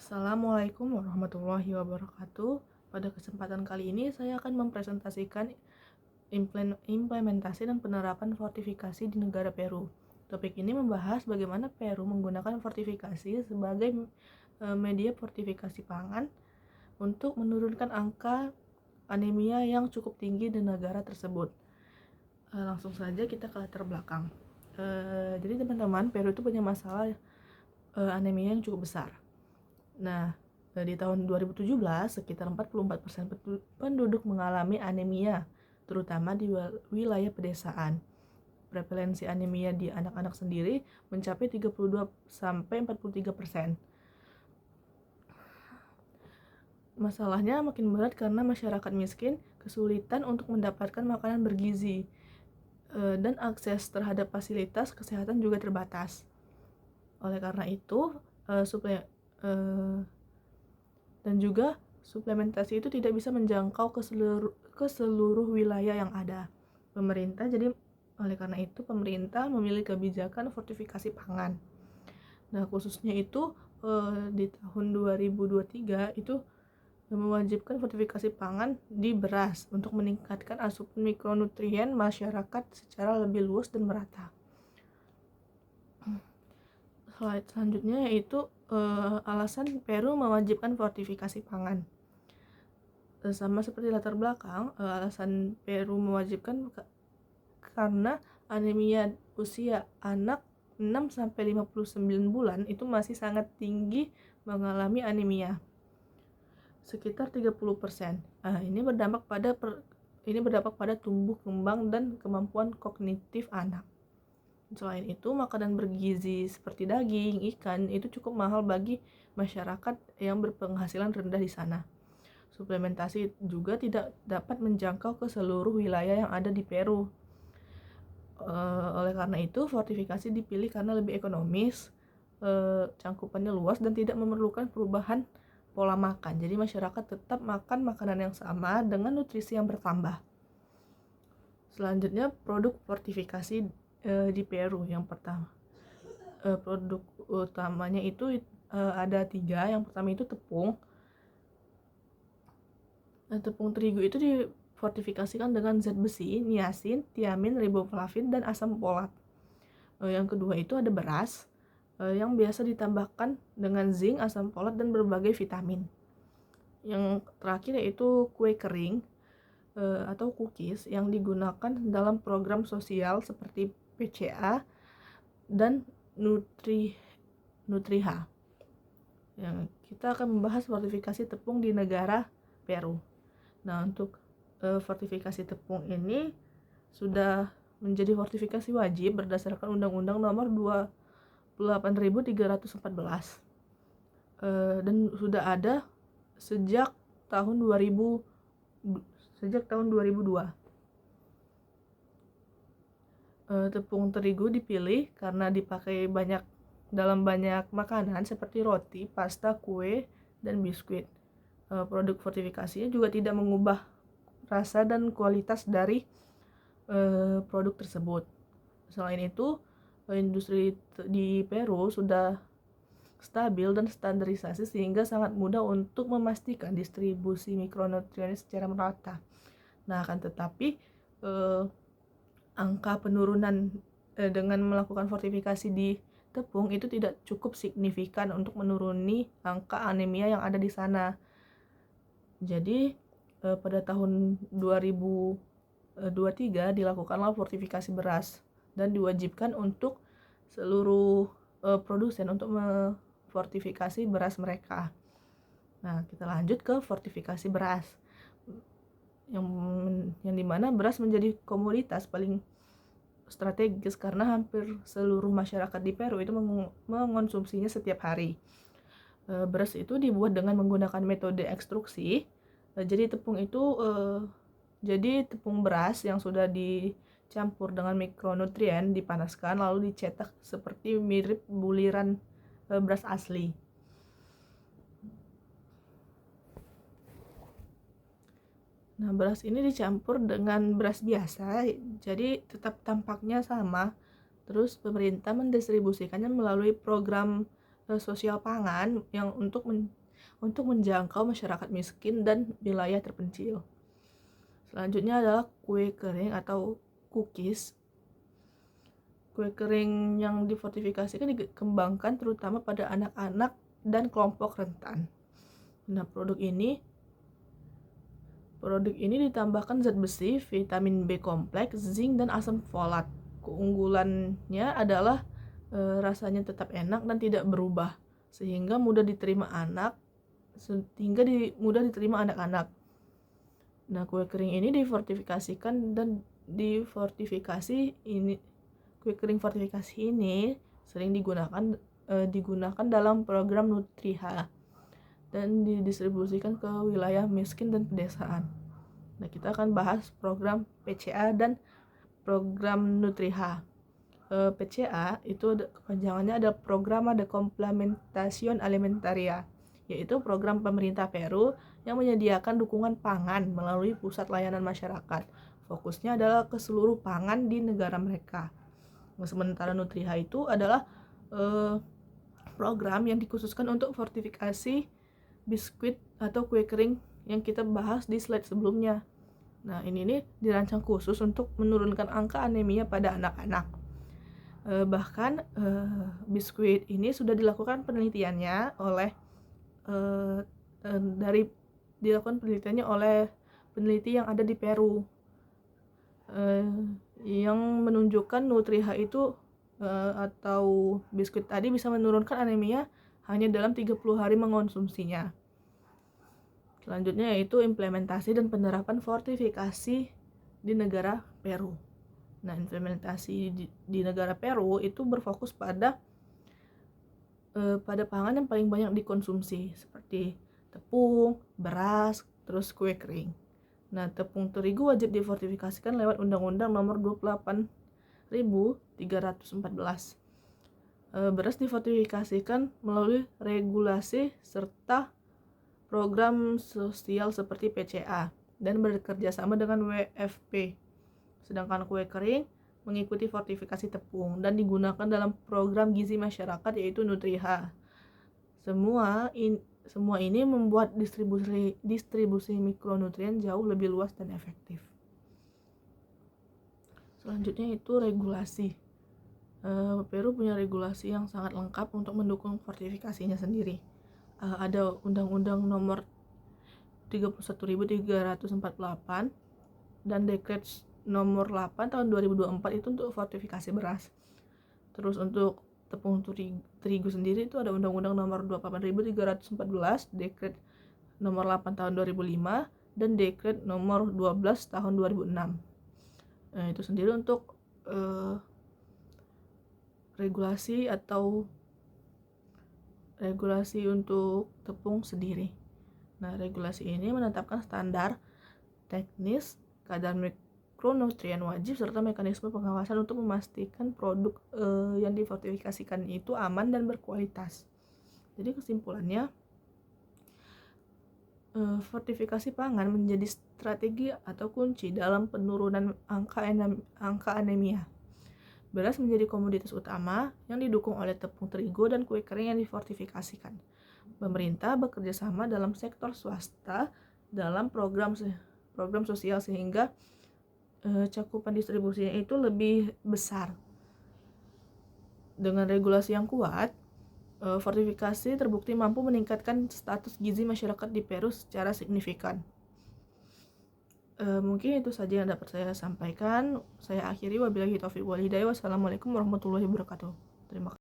Assalamualaikum warahmatullahi wabarakatuh. Pada kesempatan kali ini saya akan mempresentasikan implementasi dan penerapan fortifikasi di negara Peru. Topik ini membahas bagaimana Peru menggunakan fortifikasi sebagai media fortifikasi pangan untuk menurunkan angka anemia yang cukup tinggi di negara tersebut. Langsung saja kita ke latar belakang. Jadi teman-teman, Peru itu punya masalah anemia yang cukup besar. Nah, di tahun 2017, sekitar 44% penduduk mengalami anemia, terutama di wilayah pedesaan. Prevalensi anemia di anak-anak sendiri mencapai 32-43%. Masalahnya makin berat karena masyarakat miskin kesulitan untuk mendapatkan makanan bergizi, dan akses terhadap fasilitas kesehatan juga terbatas. Oleh karena itu, dan juga suplementasi itu tidak bisa menjangkau ke seluruh wilayah yang ada. Oleh karena itu pemerintah memilih kebijakan fortifikasi pangan. Nah, khususnya itu di tahun 2023 itu mewajibkan fortifikasi pangan di beras untuk meningkatkan asupan mikronutrien masyarakat secara lebih luas dan merata. Slide selanjutnya yaitu alasan Peru mewajibkan fortifikasi pangan. Sama seperti latar belakang, alasan Peru mewajibkan karena anemia usia anak 6-59 bulan itu masih sangat tinggi mengalami anemia, sekitar 30%. Ini berdampak pada tumbuh kembang dan kemampuan kognitif anak. Selain itu, makanan bergizi seperti daging, ikan itu cukup mahal bagi masyarakat yang berpenghasilan rendah di sana. Suplementasi juga tidak dapat menjangkau ke seluruh wilayah yang ada di Peru. Oleh karena itu, fortifikasi dipilih karena lebih ekonomis, cangkupannya luas, dan tidak memerlukan perubahan pola makan. Jadi masyarakat tetap makan makanan yang sama dengan nutrisi yang bertambah. Selanjutnya, produk fortifikasi di Peru. Yang pertama, produk utamanya itu ada 3. Yang pertama itu tepung. Tepung terigu itu difortifikasikan dengan zat besi, niacin, tiamin, riboflavin, dan asam folat. Yang kedua itu ada beras, yang biasa ditambahkan dengan zinc, asam folat, dan berbagai vitamin. Yang terakhir yaitu kue kering atau cookies yang digunakan dalam program sosial seperti PCA dan Nutriha. Kita akan membahas fortifikasi tepung di negara Peru. Nah, untuk fortifikasi tepung ini sudah menjadi fortifikasi wajib berdasarkan Undang-Undang Nomor 28.314 dan sudah ada sejak tahun 2002. Tepung terigu dipilih karena dipakai dalam banyak makanan seperti roti, pasta, kue, dan biskuit. Produk fortifikasinya juga tidak mengubah rasa dan kualitas dari produk tersebut. Selain itu, industri di Peru sudah stabil dan standarisasi sehingga sangat mudah untuk memastikan distribusi mikronutrien secara merata. Nah, akan tetapi angka penurunan dengan melakukan fortifikasi di tepung itu tidak cukup signifikan untuk menuruni angka anemia yang ada di sana. Jadi pada tahun 2023 dilakukanlah fortifikasi beras dan diwajibkan untuk seluruh produsen untuk memfortifikasi beras mereka. Nah, kita lanjut ke fortifikasi beras, yang dimana beras menjadi komoditas paling strategis karena hampir seluruh masyarakat di Peru itu mengonsumsinya setiap hari. Beras itu dibuat dengan menggunakan metode ekstruksi. Jadi tepung beras yang sudah dicampur dengan mikronutrien dipanaskan lalu dicetak seperti mirip buliran beras asli. Nah, beras ini dicampur dengan beras biasa, jadi tetap tampaknya sama. Terus pemerintah mendistribusikannya melalui program sosial pangan yang untuk untuk menjangkau masyarakat miskin dan wilayah terpencil. Selanjutnya adalah kue kering atau cookies. Kue kering yang difortifikasikan dikembangkan terutama pada anak-anak dan kelompok rentan. Nah, produk ini ditambahkan zat besi, vitamin B kompleks, zinc, dan asam folat. Keunggulannya adalah rasanya tetap enak dan tidak berubah, sehingga mudah diterima anak-anak. Nah, kue kering ini kue kering fortifikasi ini sering digunakan dalam program Nutriha dan didistribusikan ke wilayah miskin dan pedesaan. Nah, kita akan bahas program PCA dan program Nutriha. PCA itu kepanjangannya ada Programa de Complementación Alimentaria, yaitu program pemerintah Peru yang menyediakan dukungan pangan melalui pusat layanan masyarakat. Fokusnya adalah ke seluruh pangan di negara mereka. Sementara Nutriha itu adalah program yang dikhususkan untuk fortifikasi biskuit atau kue kering yang kita bahas di slide sebelumnya. Nah, ini dirancang khusus untuk menurunkan angka anemia pada anak-anak. Bahkan biskuit ini sudah dilakukan penelitiannya oleh peneliti yang ada di Peru, yang menunjukkan Nutriha itu atau biskuit tadi bisa menurunkan anemia hanya dalam 30 hari mengonsumsinya. Selanjutnya yaitu implementasi dan penerapan fortifikasi di negara Peru. Nah, implementasi di negara Peru itu berfokus pada pangan yang paling banyak dikonsumsi seperti tepung, beras, terus kue kering. Nah, tepung terigu wajib difortifikasikan lewat Undang-Undang Nomor 28.314. Beras difortifikasikan melalui regulasi serta program sosial seperti PCA dan bekerja sama dengan WFP. Sedangkan kue kering mengikuti fortifikasi tepung dan digunakan dalam program gizi masyarakat yaitu Nutriha. Semua ini membuat distribusi mikronutrien jauh lebih luas dan efektif. Selanjutnya itu regulasi. Peru punya regulasi yang sangat lengkap untuk mendukung fortifikasinya sendiri. Ada Undang-Undang Nomor 31.348 dan Dekret Nomor 8 tahun 2024 itu untuk fortifikasi beras. Terus untuk tepung terigu sendiri itu ada Undang-Undang Nomor 28.314, Dekret Nomor 8 tahun 2005 dan Dekret Nomor 12 tahun 2006. Itu sendiri untuk regulasi untuk tepung sendiri. Nah, regulasi ini menetapkan standar teknis, kadar mikronutrien wajib, serta mekanisme pengawasan untuk memastikan produk yang difortifikasikan itu aman dan berkualitas. Jadi kesimpulannya, fortifikasi pangan menjadi strategi atau kunci dalam penurunan angka anemia. Beras menjadi komoditas utama yang didukung oleh tepung terigu dan kue kering yang difortifikasikan. Pemerintah bekerja sama dalam sektor swasta dalam program sosial sehingga cakupan distribusinya itu lebih besar. Dengan regulasi yang kuat, fortifikasi terbukti mampu meningkatkan status gizi masyarakat di Peru secara signifikan. Mungkin itu saja yang dapat saya sampaikan. Saya akhiri, wabillahi taufiq wal hidayah. Wassalamualaikum warahmatullahi wabarakatuh. Terima kasih.